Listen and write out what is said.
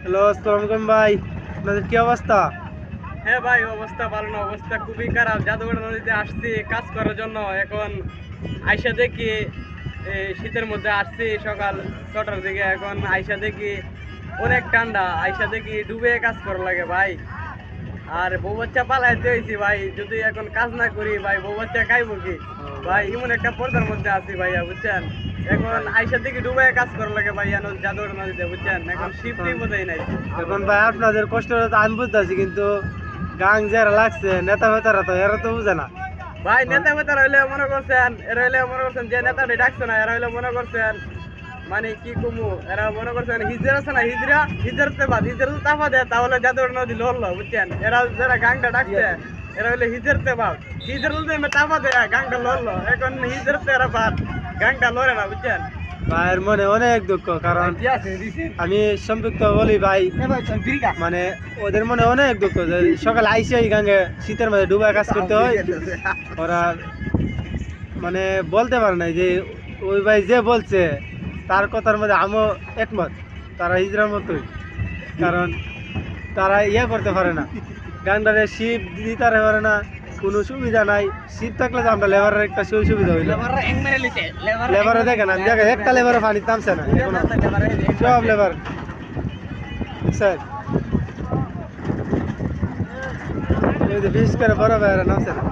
Hello, আসসালামু আলাইকুম ভাই। আপনাদের কি অবস্থা? হ্যাঁ ভাই, অবস্থা ভালো না, অবস্থা খুবই খারাপ। জাদুঘর নদীতে আসছি কাজ করার জন্য। এখন আইসা দেখি শীতের মধ্যে আসছি সকাল 6টার দিকে। এখন আইসা দেখি অনেক ঠান্ডা। আইসা দেখি ডুবে কাজ করা লাগে ভাই। আর বউ বাচ্চা পালাইতে হয়েছি ভাই। যদি এখন কাজ না করি ভাই, বউ বাচ্চা খাইবো কি ভাই? এমন একটা পর্দার মধ্যে আছি ভাইয়া, বুঝছেন? এখন আইসা দেখি ডুবে কাজ করা লাগে ভাই জাদুঘর নদীতে, বুঝছেন? এখন শিফটিং বোধহয় নাই। এখন ভাই আপনাদের কষ্ট তো আমি বুঝতেছি, কিন্তু গাং যারা লাগছে নেতা ফেতারা তো এরা তো বুঝে না। ভাই নেতা ফেতার হইলে মনে করছেন, এরা হইলে মনে করছেন যে নেতাটি ডাকছে না, এরা হইলে মনে করছেন মানে কি কমু, এরা মনে করছেন হিজরা আছে না, হিজরাতে বাদ, হিজরা তো তাফা দেয় তাহলে জাদুঘর নদী লড়লো, বুঝছেন? এরা যারা গাংটা ডাকছে এরা হইলে হিজরাতে বাদ, হিজরাতে তাফা দেয় গাংটা লড়লো। এখন হিজরাতে এরা বাদ, গাংটা লড়ে না, বুঝছেন? ভাইয়ের মনে অনেক দুঃখ, কারণ আমি সম্পৃক্ত বলি ভাই, মানে ওদের মনে অনেক দুঃখ যে সকালে আইসে এই গাঙ্গে শীতের মধ্যে ডুবায় কাজ করতে হয়। ওরা মানে বলতে পারে না যে ওই ভাই যে বলছে তার কথার মধ্যে আমিও একমত। তারা হিজড়ার মতোই, কারণ তারা ইয়ে করতে পারে না, গানটারে শিপ দিতে পারে না, কোনো সুবিধা নাই। শিপ থাকলে তো আমরা লেবারের একটা সুবিধা হইলো। লেবারে দেখেন, আমি দেখেন একটা লেবারে পানি নামছে না, সব লেবার স্যার বিশেষ করে বড় ভাইয়েরা নামছে না।